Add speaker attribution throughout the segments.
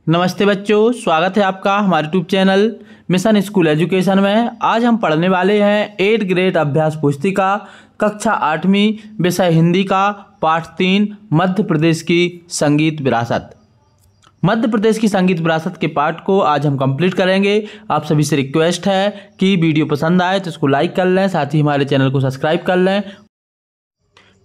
Speaker 1: नमस्ते बच्चों, स्वागत है आपका हमारे YouTube channel mission school education में। आज हम पढ़ने वाले हैं 8th ग्रेड अभ्यास पुस्तिका कक्षा 8वीं विषय हिंदी का पाठ 3 मध्य प्रदेश की संगीत विरासत। मध्य प्रदेश की संगीत विरासत के पाठ को आज हम कंप्लीट करेंगे। आप सभी से रिक्वेस्ट है कि वीडियो पसंद आए तो इसको लाइक कर लें, साथ ही हमारे चैनल को सब्सक्राइब कर लें।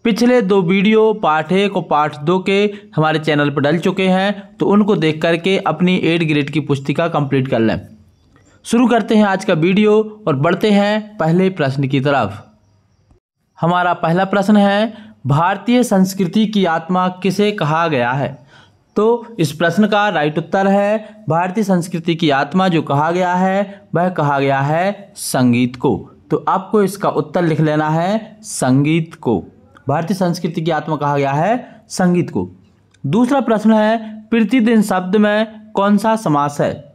Speaker 1: पिछले 2 वीडियो पार्ट 1 और पार्ट 2 के हमारे चैनल पर डल चुके हैं, तो उनको देख करके अपनी 8th ग्रेड की पुस्तिका कंप्लीट कर लें। शुरू करते हैं आज का वीडियो और बढ़ते हैं पहले प्रश्न की तरफ। हमारा पहला प्रश्न है, भारतीय संस्कृति की आत्मा किसे कहा गया है? तो इस प्रश्न का राइट उत्तर है भारतीय संस्कृति की आत्मा जो कहा गया है वह कहा गया है संगीत को। तो आपको इसका उत्तर लिख लेना है संगीत को। भारतीय संस्कृति की आत्मा कहा गया है संगीत को। दूसरा प्रश्न है, प्रतिदिन शब्द में कौन सा समास है?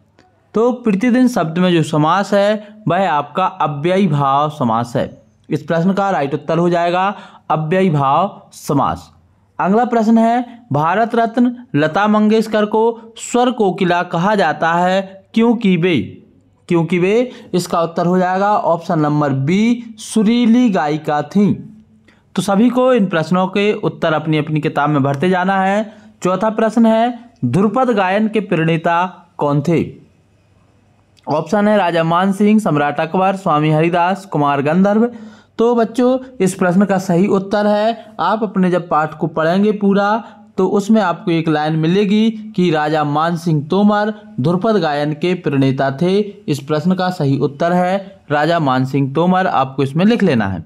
Speaker 1: तो प्रतिदिन शब्द में जो समास है वह आपका अव्ययी भाव समास है। इस प्रश्न का राइट उत्तर हो जाएगा अव्ययी भाव समास। अगला प्रश्न है, भारत रत्न लता मंगेशकर को स्वर कोकिला कहा जाता है क्योंकि वे इसका उत्तर हो जाएगा ऑप्शन नंबर बी, सुरीली गायिका थी। तो सभी को इन प्रश्नों के उत्तर अपनी अपनी किताब में भरते जाना है। चौथा प्रश्न है, ध्रुपद गायन के प्रणेता कौन थे? ऑप्शन है राजा मानसिंह, सम्राट अकबर, स्वामी हरिदास, कुमार गंधर्व। तो बच्चों इस प्रश्न का सही उत्तर है, आप अपने जब पाठ को पढ़ेंगे पूरा तो उसमें आपको एक लाइन मिलेगी कि राजा मानसिंह तोमर ध्रुपद गायन के प्रणेता थे। इस प्रश्न का सही उत्तर है राजा मानसिंह तोमर, आपको इसमें लिख लेना है।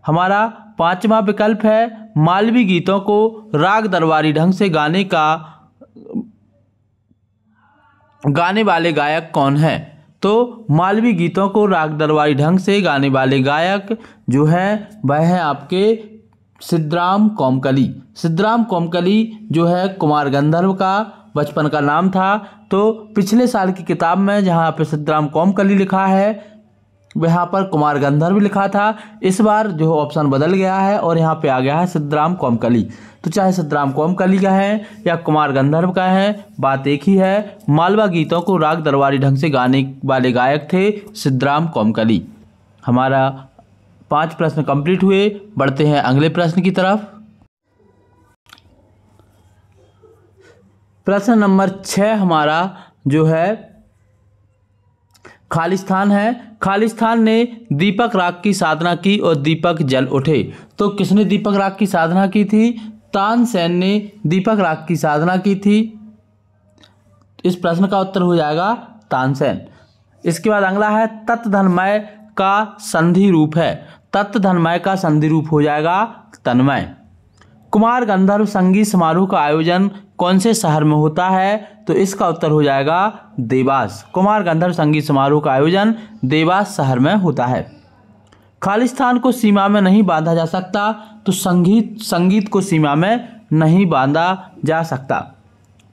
Speaker 1: हमारा 5वां विकल्प है, मालवी गीतों को राग दरबारी ढंग से गाने वाले गायक कौन है? तो मालवी गीतों को राग दरबारी ढंग से गाने वाले गायक जो है वह है आपके सिद्धराम कोमकली। सिद्धराम कोमकली जो है कुमार गंधर्व का बचपन का नाम था। तो पिछले साल की किताब में जहाँ पे सिद्धराम कोमकली लिखा है वहाँ पर कुमार गंधर्व लिखा था। इस बार जो ऑप्शन बदल गया है और यहाँ पे आ गया है सिद्धराम कोमकली। तो चाहे सिद्धराम कोमकली का है या कुमार गंधर्व का है, बात एक ही है। मालवा गीतों को राग दरबारी ढंग से गाने वाले गायक थे सिद्धराम कोमकली। हमारा 5 प्रश्न कंप्लीट हुए। बढ़ते हैं अगले प्रश्न की तरफ। प्रश्न नंबर 6 हमारा जो है खालिस्तान है। खालिस्तान ने दीपक राग की साधना की और दीपक जल उठे। तो किसने दीपक राग की साधना की थी? तानसेन ने दीपक राग की साधना की थी। इस प्रश्न का उत्तर हो जाएगा तानसेन। इसके बाद अगला है, तत्धनमय का संधि रूप है। तत्धनमय का संधि रूप हो जाएगा तन्मय। कुमार गंधर्व संगीत समारोह का आयोजन कौन से शहर में होता है? तो इसका उत्तर हो जाएगा देवास। कुमार गंधर्व संगीत समारोह का आयोजन देवास शहर में होता है। खालिस्तान को सीमा में नहीं बांधा जा सकता। तो संगीत को सीमा में नहीं बांधा जा सकता।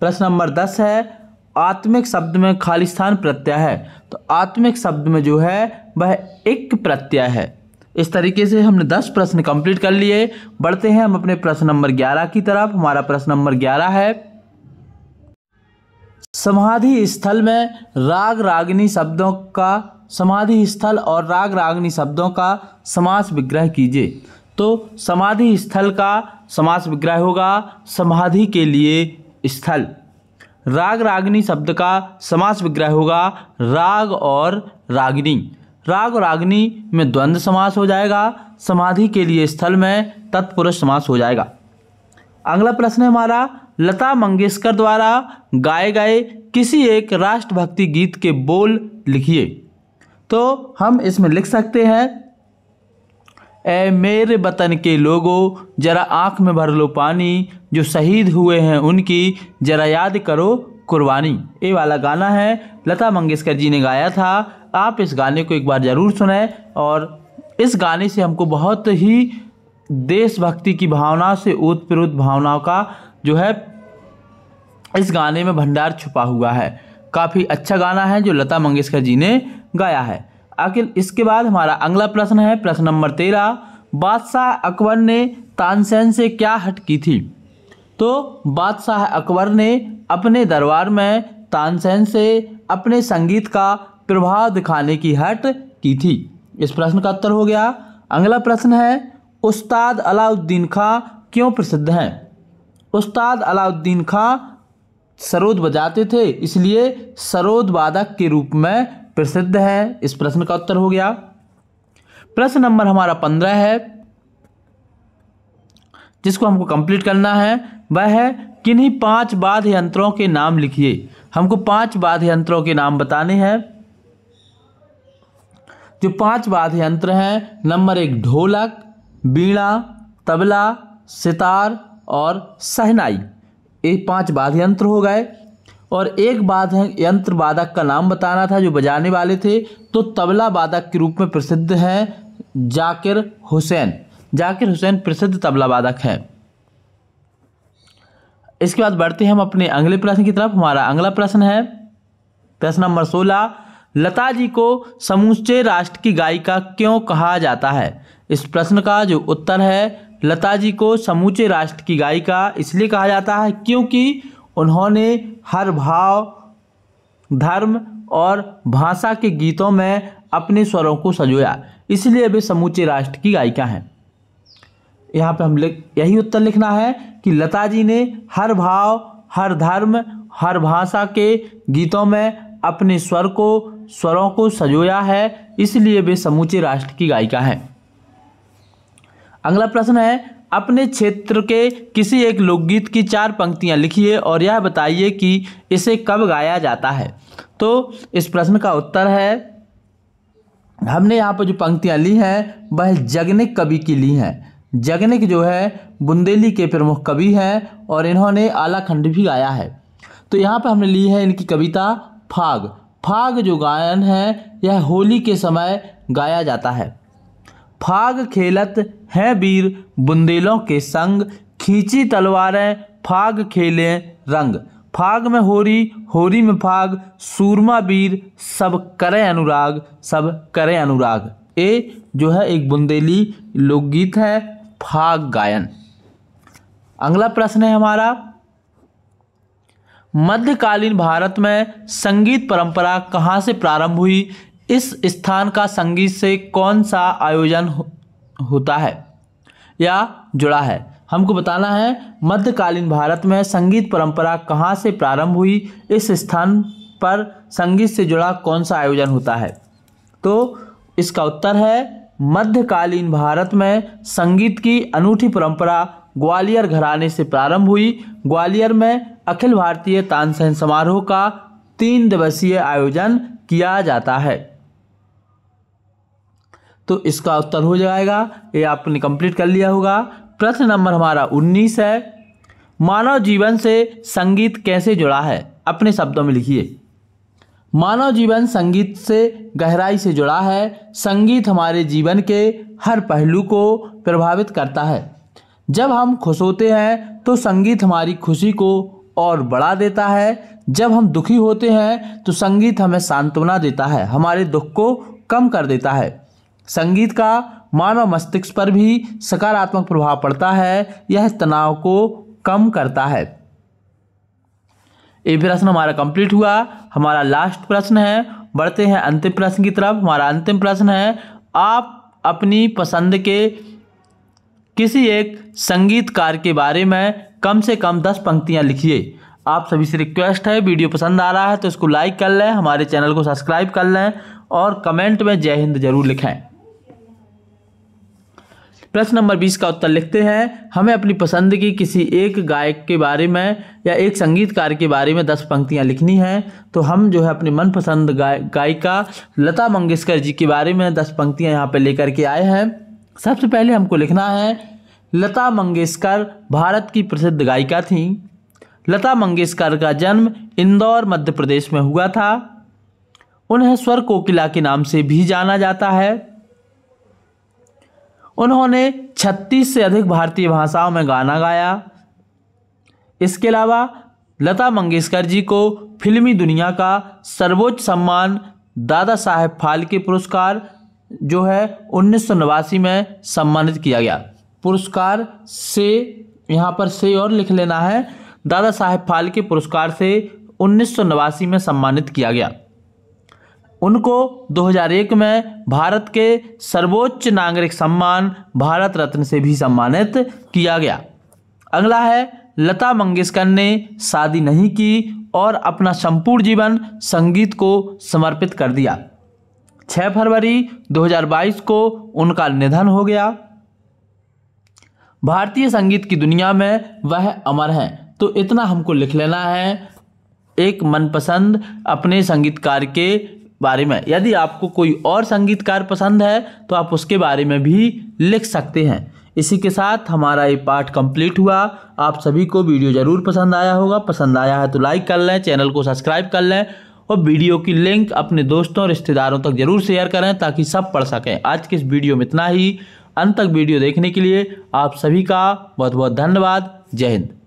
Speaker 1: प्रश्न नंबर 10 है, आत्मिक शब्द में खालिस्तान प्रत्यय है। तो आत्मिक शब्द में जो है वह एक प्रत्यय है। इस तरीके से हमने 10 प्रश्न कंप्लीट कर लिए। बढ़ते हैं हम अपने प्रश्न नंबर 11 की तरफ। हमारा प्रश्न नंबर 11 है, समाधि स्थल में राग रागनी शब्दों का समाधि स्थल और राग रागनी शब्दों का समास विग्रह कीजिए। तो समाधि स्थल का समास विग्रह होगा समाधि के लिए स्थल। राग रागनी शब्द का समास विग्रह होगा राग और रागिनी। राग और रागिनी में द्वंद्व समास हो जाएगा। समाधि के लिए स्थल में तत्पुरुष समास हो जाएगा। अगला प्रश्न है हमारा, लता मंगेशकर द्वारा गाए गए किसी एक राष्ट्रभक्ति गीत के बोल लिखिए। तो हम इसमें लिख सकते हैं, ए मेरे वतन के लोगों जरा आंख में भर लो पानी, जो शहीद हुए हैं उनकी जरा याद करो कुर्बानी। ये वाला गाना है, लता मंगेशकर जी ने गाया था। आप इस गाने को एक बार ज़रूर सुनें और इस गाने से हमको बहुत ही देशभक्ति की भावना से ओतप्रोत भावनाओं का जो है इस गाने में भंडार छुपा हुआ है। काफ़ी अच्छा गाना है जो लता मंगेशकर जी ने गाया है। आखिर इसके बाद हमारा अगला प्रश्न है प्रश्न नंबर 13, बादशाह अकबर ने तानसेन से क्या हट की थी? तो बादशाह अकबर ने अपने दरबार में तानसेन से अपने संगीत का प्रभाव दिखाने की हट की थी। इस प्रश्न का उत्तर हो गया। अगला प्रश्न है, उस्ताद अलाउद्दीन खां क्यों प्रसिद्ध हैं? उस्ताद अलाउद्दीन खां सरोद बजाते थे, इसलिए सरोद वादक के रूप में प्रसिद्ध है। इस प्रश्न का उत्तर हो गया। प्रश्न नंबर हमारा 15 है, जिसको हमको कंप्लीट करना है, वह है किन्हीं 5 वाद्य यंत्रों के नाम लिखिए। हमको 5 वाद्य यंत्रों के नाम बताने हैं। जो 5 वाद्य यंत्र हैं, नंबर 1 ढोलक, बीणा, तबला, सितार और शहनाई। ये 5 वाद्य यंत्र हो गए। और एक वाद्य यंत्र वादक का नाम बताना था जो बजाने वाले थे, तो तबला वादक के रूप में प्रसिद्ध हैं जाकिर हुसैन। जाकिर हुसैन प्रसिद्ध तबला वादक हैं। इसके बाद बढ़ते हैं हम अपने अगले प्रश्न की तरफ। हमारा अगला प्रश्न है प्रश्न नंबर 16, लता जी को समूचे राष्ट्र की गायिका क्यों कहा जाता है? इस प्रश्न का जो उत्तर है, लता जी को समूचे राष्ट्र की गायिका इसलिए कहा जाता है क्योंकि उन्होंने हर भाव, धर्म और भाषा के गीतों में अपने स्वरों को संजोया, इसलिए वे समूचे राष्ट्र की गायिका हैं। यहाँ पे हम यही उत्तर लिखना है कि लता जी ने हर भाव, हर धर्म, हर भाषा के गीतों में अपने स्वरों को संजोया है, इसलिए वे समूचे राष्ट्र की गायिका हैं। अगला प्रश्न है, अपने क्षेत्र के किसी एक लोकगीत की 4 पंक्तियां लिखिए और यह बताइए कि इसे कब गाया जाता है। तो इस प्रश्न का उत्तर है, हमने यहाँ पर जो पंक्तियां ली हैं वह जगनिक कवि की ली हैं। जगनिक जो है बुंदेली के प्रमुख कवि हैं और इन्होंने आलाखंड भी गाया है। तो यहाँ पर हमने ली है इनकी कविता फाग। फाग जो गायन है यह होली के समय गाया जाता है। फाग खेलत हैं वीर बुंदेलों के संग, खींची तलवारें फाग खेले रंग। फाग में होरी, होरी में फाग, सूरमा वीर सब करें अनुराग, सब करें अनुराग। ये जो है एक बुंदेली लोकगीत है, फाग गायन। अगला प्रश्न है हमारा, मध्यकालीन भारत में संगीत परंपरा कहाँ से प्रारंभ हुई? इस स्थान का संगीत से कौन सा आयोजन होता है या जुड़ा है? हमको बताना है मध्यकालीन भारत में संगीत परंपरा कहाँ से प्रारंभ हुई, इस स्थान पर संगीत से जुड़ा कौन सा आयोजन होता है। तो इसका उत्तर है, मध्यकालीन भारत में संगीत की अनूठी परंपरा ग्वालियर घराने से प्रारंभ हुई। ग्वालियर में अखिल भारतीय तानसेन समारोह का 3 दिवसीय आयोजन किया जाता है। तो इसका उत्तर हो जाएगा, ये आपने कंप्लीट कर लिया होगा। प्रश्न नंबर हमारा 19 है, मानव जीवन से संगीत कैसे जुड़ा है? अपने शब्दों में लिखिए। मानव जीवन संगीत से गहराई से जुड़ा है। संगीत हमारे जीवन के हर पहलू को प्रभावित करता है। जब हम खुश होते हैं तो संगीत हमारी खुशी को और बढ़ा देता है। जब हम दुखी होते हैं तो संगीत हमें सांत्वना देता है, हमारे दुख को कम कर देता है। संगीत का मानव मस्तिष्क पर भी सकारात्मक प्रभाव पड़ता है, यह तनाव को कम करता है। ये प्रश्न हमारा कंप्लीट हुआ। हमारा लास्ट प्रश्न है, बढ़ते हैं अंतिम प्रश्न की तरफ। हमारा अंतिम प्रश्न है, आप अपनी पसंद के किसी एक संगीतकार के बारे में कम से कम 10 पंक्तियां लिखिए। आप सभी से रिक्वेस्ट है, वीडियो पसंद आ रहा है तो इसको लाइक कर लें, हमारे चैनल को सब्सक्राइब कर लें और कमेंट में जय हिंद जरूर लिखें। प्रश्न नंबर 20 का उत्तर लिखते हैं, हमें अपनी पसंद की किसी एक गायक के बारे में या एक संगीतकार के बारे में 10 पंक्तियां लिखनी हैं। तो हम जो है अपनी मनपसंद गायिका लता मंगेशकर जी के बारे में 10 पंक्तियां यहाँ पे लेकर के आए हैं। सबसे पहले हमको लिखना है, लता मंगेशकर भारत की प्रसिद्ध गायिका थीं। लता मंगेशकर का जन्म इंदौर मध्य प्रदेश में हुआ था। उन्हें स्वर कोकिला के नाम से भी जाना जाता है। उन्होंने 36 से अधिक भारतीय भाषाओं में गाना गाया। इसके अलावा लता मंगेशकर जी को फिल्मी दुनिया का सर्वोच्च सम्मान दादा साहेब फाल्के पुरस्कार जो है 1989 में सम्मानित किया गया। पुरस्कार से यहाँ पर से और लिख लेना है, दादा साहेब फाल्के पुरस्कार से 1989 में सम्मानित किया गया। उनको 2001 में भारत के सर्वोच्च नागरिक सम्मान भारत रत्न से भी सम्मानित किया गया। अगला है, लता मंगेशकर ने शादी नहीं की और अपना संपूर्ण जीवन संगीत को समर्पित कर दिया। 6 फरवरी 2022 को उनका निधन हो गया। भारतीय संगीत की दुनिया में वह अमर हैं। तो इतना हमको लिख लेना है एक मनपसंद अपने संगीतकार के बारे में। यदि आपको कोई और संगीतकार पसंद है तो आप उसके बारे में भी लिख सकते हैं। इसी के साथ हमारा ये पाठ कंप्लीट हुआ। आप सभी को वीडियो ज़रूर पसंद आया होगा। पसंद आया है तो लाइक कर लें, चैनल को सब्सक्राइब कर लें और वीडियो की लिंक अपने दोस्तों रिश्तेदारों तक जरूर शेयर करें ताकि सब पढ़ सकें। आज के इस वीडियो में इतना ही। अंत तक वीडियो देखने के लिए आप सभी का बहुत बहुत धन्यवाद। जय हिंद।